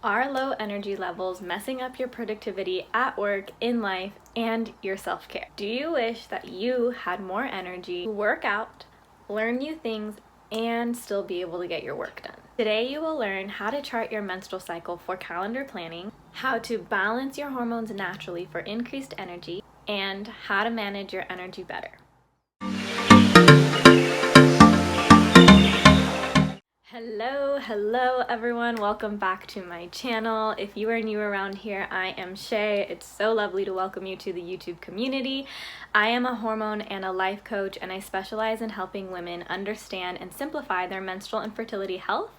Are low energy levels messing up your productivity at work, in life, and your self-care? Do you wish that you had more energy to work out, learn new things, and still be able to get your work done? Today you will learn how to chart your menstrual cycle for calendar planning, how to balance your hormones naturally for increased energy, and how to manage your energy better. Hello everyone, welcome back to my channel. If you are new around here, I am Shay. It's so lovely to welcome you to the YouTube community. I am a hormone and a life coach, and I specialize in helping women understand and simplify their menstrual and fertility health.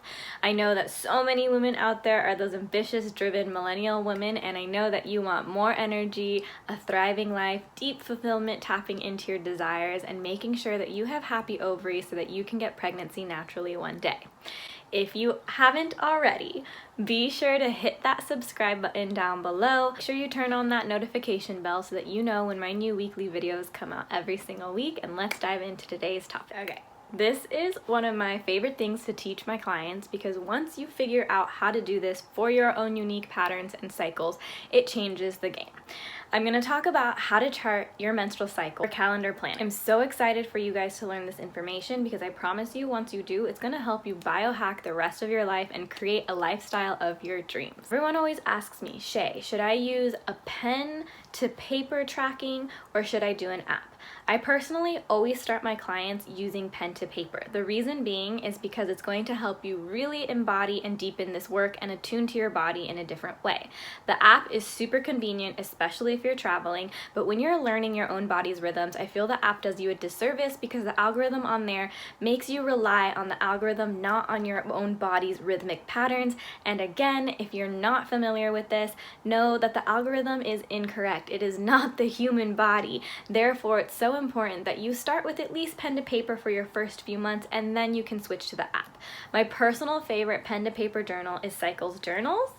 I know that so many women out there are those ambitious, driven millennial women, and I know that you want more energy, a thriving life, deep fulfillment, tapping into your desires, and making sure that you have happy ovaries so that you can get pregnancy naturally one day. If you haven't already, be sure to hit that subscribe button down below. Make sure you turn on that notification bell so that you know when my new weekly videos come out every single week. And let's dive into today's topic. Okay. This is one of my favorite things to teach my clients because once you figure out how to do this for your own unique patterns and cycles, it changes the game. I'm going to talk about how to chart your menstrual cycle or calendar plan. I'm so excited for you guys to learn this information because I promise you once you do, it's going to help you biohack the rest of your life and create a lifestyle of your dreams. Everyone always asks me, Shay, should I use a pen to paper tracking or should I do an app? I personally always start my clients using pen to paper. The reason being is because it's going to help you really embody and deepen this work and attune to your body in a different way. The app is super convenient, especially if you're traveling, but when you're learning your own body's rhythms, I feel the app does you a disservice because the algorithm on there makes you rely on the algorithm, not on your own body's rhythmic patterns. And again, if you're not familiar with this, know that the algorithm is incorrect. It is not the human body. Therefore, it's so important that you start with at least pen to paper for your first few months and then you can switch to the app. My personal favorite pen to paper journal is Cycles Journals.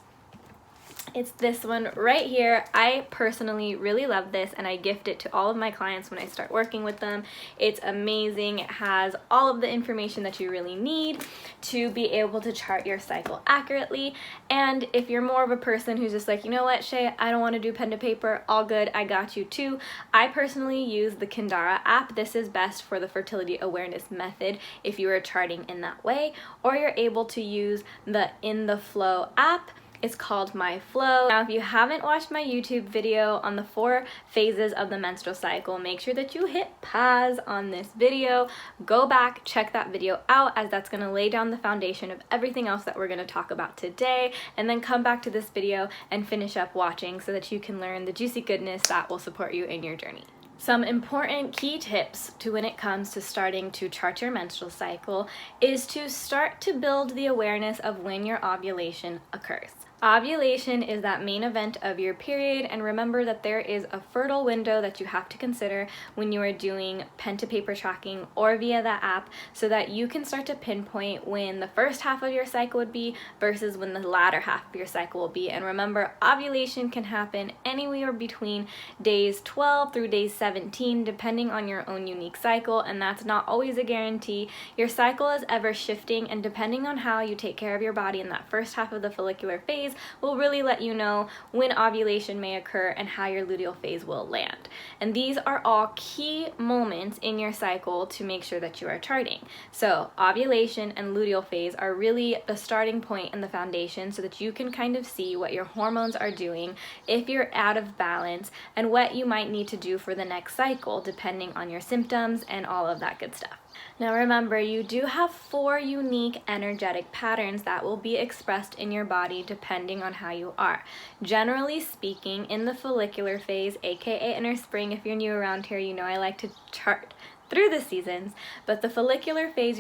It's this one right here. I personally really love this and I gift it to all of my clients when I start working with them. It's amazing. It has all of the information that you really need to be able to chart your cycle accurately. And if you're more of a person who's just like, you know what, Shay, I don't want to do pen to paper, all good, I got you too. I personally use the Kindara app. This is best for the fertility awareness method if you are charting in that way, or you're able to use the In the Flow app. It's called My Flow. Now, if you haven't watched my YouTube video on the 4 phases of the menstrual cycle, make sure that you hit pause on this video, go back, check that video out, as that's gonna lay down the foundation of everything else that we're gonna talk about today, and then come back to this video and finish up watching so that you can learn the juicy goodness that will support you in your journey. Some important key tips to when it comes to starting to chart your menstrual cycle is to start to build the awareness of when your ovulation occurs. Ovulation is that main event of your period, and remember that there is a fertile window that you have to consider when you are doing pen to paper tracking or via that app so that you can start to pinpoint when the first half of your cycle would be versus when the latter half of your cycle will be. And remember, ovulation can happen anywhere between days 12 through days 17 depending on your own unique cycle, and that's not always a guarantee. Your cycle is ever shifting, and depending on how you take care of your body in that first half of the follicular phase will really let you know when ovulation may occur and how your luteal phase will land. And these are all key moments in your cycle to make sure that you are charting. So ovulation and luteal phase are really the starting point and the foundation so that you can kind of see what your hormones are doing, if you're out of balance, and what you might need to do for the next cycle depending on your symptoms and all of that good stuff. Now remember, you do have 4 unique energetic patterns that will be expressed in your body depending on how you are. Generally speaking, in the follicular phase, aka inner spring, if you're new around here, you know I like to chart through the seasons, but the follicular phase,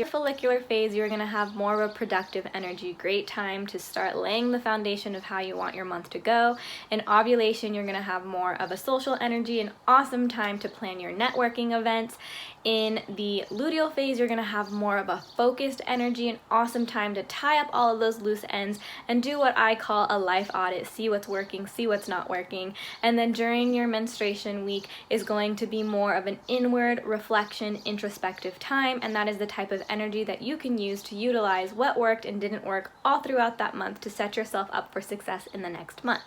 you're gonna have more of a productive energy, great time to start laying the foundation of how you want your month to go. In ovulation, you're gonna have more of a social energy, an awesome time to plan your networking events. In the luteal phase, you're gonna have more of a focused energy, an awesome time to tie up all of those loose ends and do what I call a life audit, see what's working, see what's not working. And then during your menstruation week is going to be more of an inward reflection reflection, introspective time, and that is the type of energy that you can use to utilize what worked and didn't work all throughout that month to set yourself up for success in the next month.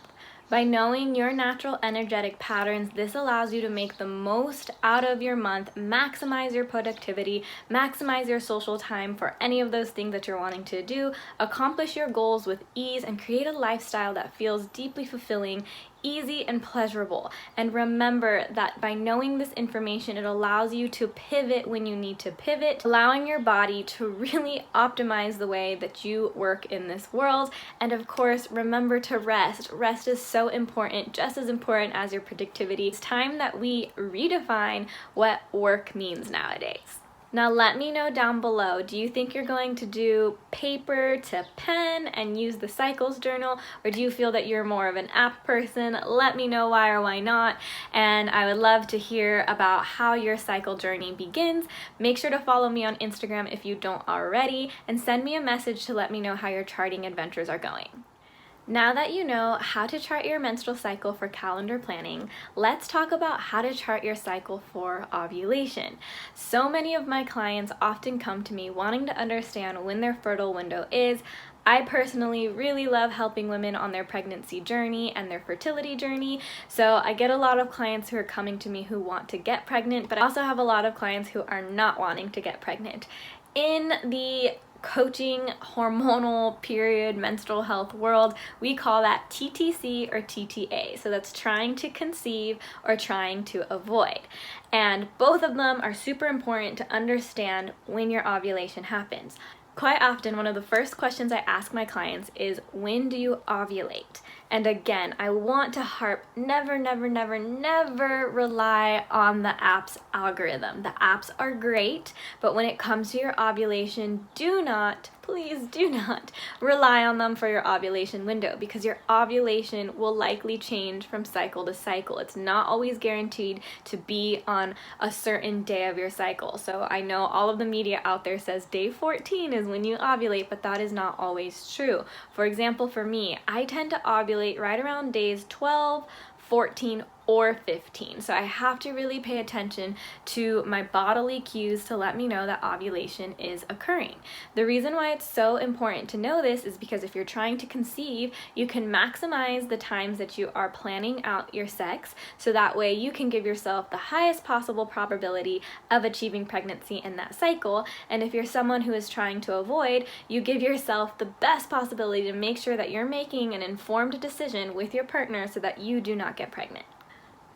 By knowing your natural energetic patterns, this allows you to make the most out of your month, maximize your productivity, maximize your social time for any of those things that you're wanting to do, accomplish your goals with ease, and create a lifestyle that feels deeply fulfilling, easy, and pleasurable. And remember that by knowing this information, it allows you to pivot when you need to pivot, allowing your body to really optimize the way that you work in this world. And of course, remember to rest. Rest is so important, just as important as your productivity. It's time that we redefine what work means nowadays. Now let me know down below, do you think you're going to do paper to pen and use the cycles journal, or do you feel that you're more of an app person? Let me know why or why not, and I would love to hear about how your cycle journey begins. Make sure to follow me on Instagram if you don't already, and send me a message to let me know how your charting adventures are going. Now that you know how to chart your menstrual cycle for calendar planning, let's talk about how to chart your cycle for ovulation. So many of my clients often come to me wanting to understand when their fertile window is. I personally really love helping women on their pregnancy journey and their fertility journey. So I get a lot of clients who are coming to me who want to get pregnant, but I also have a lot of clients who are not wanting to get pregnant. In the coaching, hormonal, period, menstrual health world, we call that TTC or TTA. So that's trying to conceive or trying to avoid. And both of them are super important to understand when your ovulation happens. Quite often, one of the first questions I ask my clients is, when do you ovulate? And again, I want to harp, never, never, never, never rely on the app's algorithm. The apps are great, but when it comes to your ovulation, do not, please do not rely on them for your ovulation window, because your ovulation will likely change from cycle to cycle. It's not always guaranteed to be on a certain day of your cycle. So I know all of the media out there says day 14 is when you ovulate, but that is not always true. For example, for me, I tend to ovulate right around days 12, 14, or 15. So I have to really pay attention to my bodily cues to let me know that ovulation is occurring. The reason why it's so important to know this is because if you're trying to conceive, you can maximize the times that you are planning out your sex, so that way you can give yourself the highest possible probability of achieving pregnancy in that cycle. And if you're someone who is trying to avoid, you give yourself the best possibility to make sure that you're making an informed decision with your partner so that you do not get pregnant.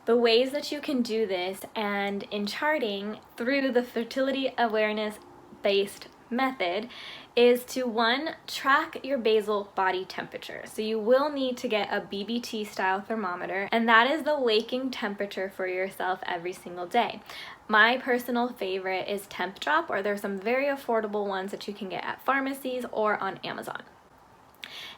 The ways that you can do this, and in charting through the fertility awareness based method, is to 1, track your basal body temperature. So you will need to get a BBT style thermometer, and that is the waking temperature for yourself every single day. My personal favorite is Temp Drop, or there's some very affordable ones that you can get at pharmacies or on Amazon.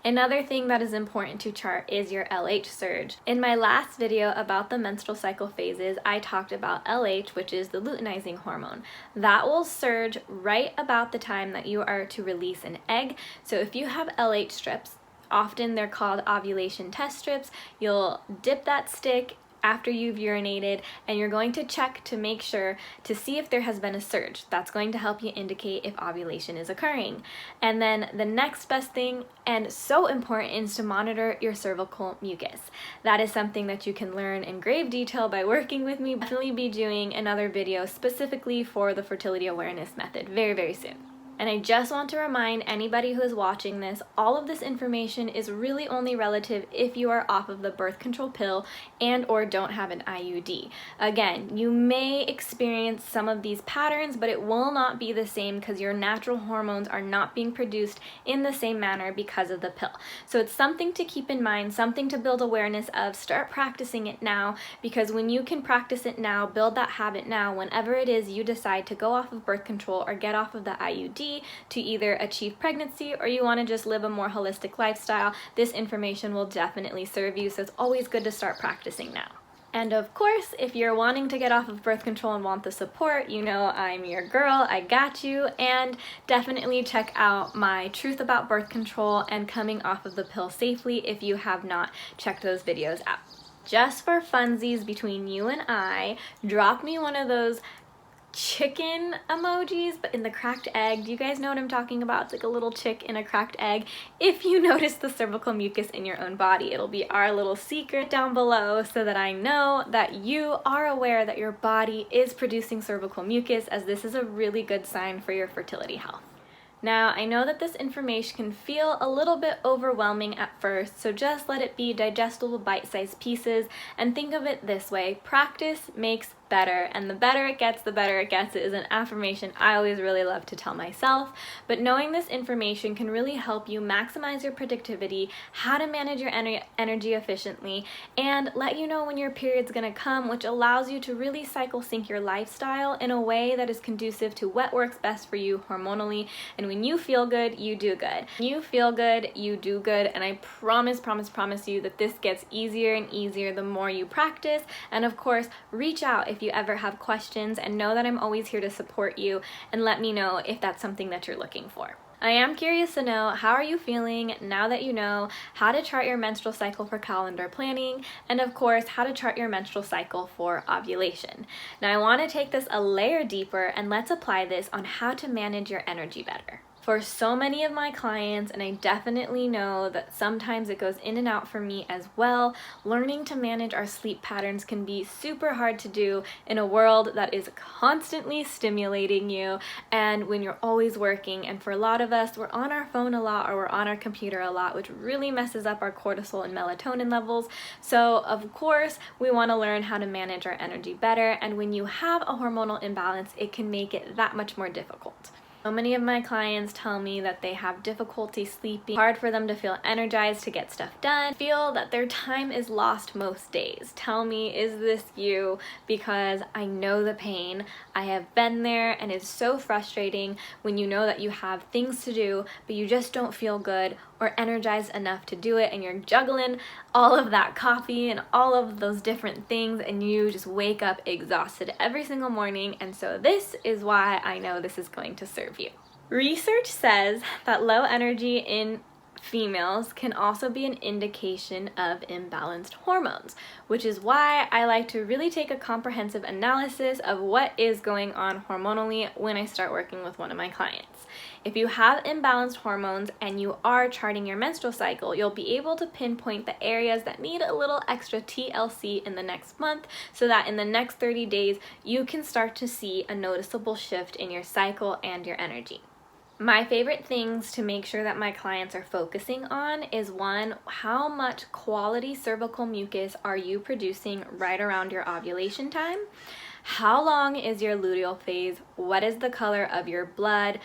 Another thing that is important to chart is your LH surge. In my last video about the menstrual cycle phases, I talked about LH, which is the luteinizing hormone. That will surge right about the time that you are to release an egg. So if you have LH strips, often they're called ovulation test strips, you'll dip that stick after you've urinated, and you're going to check to make sure to see if there has been a surge. That's going to help you indicate if ovulation is occurring. And then the next best thing, and so important, is to monitor your cervical mucus. That is something that you can learn in grave detail by working with me. I'll definitely be doing another video specifically for the fertility awareness method very, very soon. And I just want to remind anybody who is watching this, all of this information is really only relative if you are off of the birth control pill and or don't have an IUD. Again, you may experience some of these patterns, but it will not be the same because your natural hormones are not being produced in the same manner because of the pill. So it's something to keep in mind, something to build awareness of. Start practicing it now, because when you can practice it now, build that habit now, whenever it is you decide to go off of birth control or get off of the IUD, to either achieve pregnancy or you want to just live a more holistic lifestyle, this information will definitely serve you. So it's always good to start practicing now. And of course, if you're wanting to get off of birth control and want the support, you know I'm your girl, I got you. And definitely check out my Truth About Birth Control and Coming Off of the Pill Safely if you have not checked those videos out. Just for funsies between you and I, drop me one of those chicken emojis, but in the cracked egg. Do you guys know what I'm talking about? It's like a little chick in a cracked egg. If you notice the cervical mucus in your own body, it'll be our little secret down below so that I know that you are aware that your body is producing cervical mucus, as this is a really good sign for your fertility health. Now, I know that this information can feel a little bit overwhelming at first, so just let it be digestible bite-sized pieces and think of it this way: practice makes better, and the better it gets, the better it gets. It is an affirmation I always really love to tell myself, but knowing this information can really help you maximize your productivity, how to manage your energy efficiently, and let you know when your period's gonna come, which allows you to really cycle sync your lifestyle in a way that is conducive to what works best for you hormonally. And when you feel good, you do good. When you feel good, you do good, and I promise you that this gets easier and easier the more you practice. And of course, reach out if you ever have questions, and know that I'm always here to support you, and let me know if that's something that you're looking for. I am curious to know, how are you feeling now that you know how to chart your menstrual cycle for calendar planning, and of course how to chart your menstrual cycle for ovulation. Now I want to take this a layer deeper, and let's apply this on how to manage your energy better. For so many of my clients, and I definitely know that sometimes it goes in and out for me as well, learning to manage our sleep patterns can be super hard to do in a world that is constantly stimulating you, and when you're always working. And for a lot of us, we're on our phone a lot, or we're on our computer a lot, which really messes up our cortisol and melatonin levels. So of course we want to learn how to manage our energy better, and when you have a hormonal imbalance, it can make it that much more difficult. So many of my clients tell me that they have difficulty sleeping, hard for them to feel energized to get stuff done, feel that their time is lost most days. Tell me, is this you? Because I know the pain. I have been there, and it's so frustrating when you know that you have things to do, but you just don't feel good or energized enough to do it, and you're juggling all of that coffee and all of those different things, and you just wake up exhausted every single morning. And so this is why I know this is going to serve you. Research says that low energy in females can also be an indication of imbalanced hormones, which is why I like to really take a comprehensive analysis of what is going on hormonally when I start working with one of my clients. If you have imbalanced hormones and you are charting your menstrual cycle, you'll be able to pinpoint the areas that need a little extra TLC in the next month, so that in the next 30 days you can start to see a noticeable shift in your cycle and your energy. My favorite things to make sure that my clients are focusing on is, one, how much quality cervical mucus are you producing right around your ovulation time? How long is your luteal phase? What is the color of your blood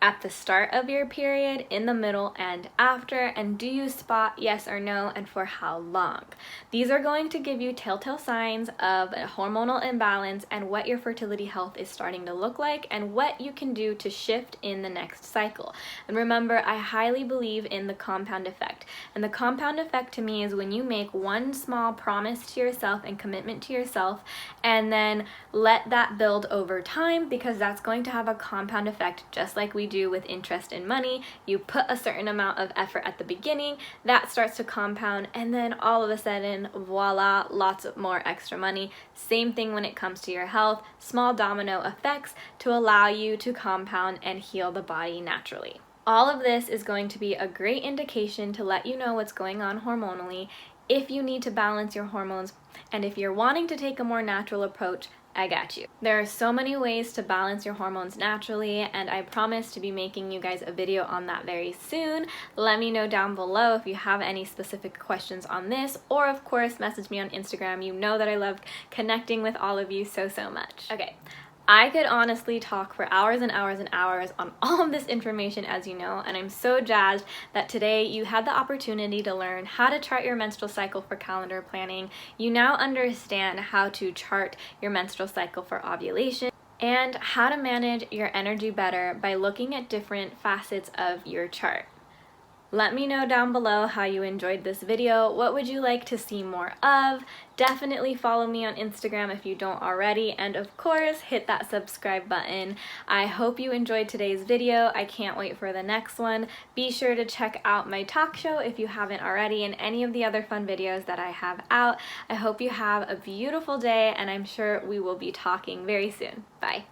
at the start of your period, in the middle, and after? And do you spot, yes or no, and for how long? These are going to give you telltale signs of a hormonal imbalance and what your fertility health is starting to look like, and what you can do to shift in the next cycle. And remember, I highly believe in the compound effect. And the compound effect to me is when you make one small promise to yourself and commitment to yourself, and then let that build over time, because that's going to have a compound effect, just like we do with interest in money. You put a certain amount of effort at the beginning, that starts to compound, and then all of a sudden, voila, lots of more extra money. Same thing when it comes to your health, small domino effects to allow you to compound and heal the body naturally. All of this is going to be a great indication to let you know what's going on hormonally, if you need to balance your hormones, and if you're wanting to take a more natural approach, I got you. There are so many ways to balance your hormones naturally, and I promise to be making you guys a video on that very soon. Let me know down below if you have any specific questions on this, or of course message me on Instagram. You know that I love connecting with all of you so much. Okay. I could honestly talk for hours and hours and hours on all of this information, as you know, and I'm so jazzed that today you had the opportunity to learn how to chart your menstrual cycle for calendar planning. You now understand how to chart your menstrual cycle for ovulation, and how to manage your energy better by looking at different facets of your chart. Let me know down below how you enjoyed this video. What would you like to see more of? Definitely follow me on Instagram if you don't already, and of course hit that subscribe button. I hope you enjoyed today's video. I can't wait for the next one. Be sure to check out my talk show if you haven't already, and any of the other fun videos that I have out. I hope you have a beautiful day, and I'm sure we will be talking very soon. Bye.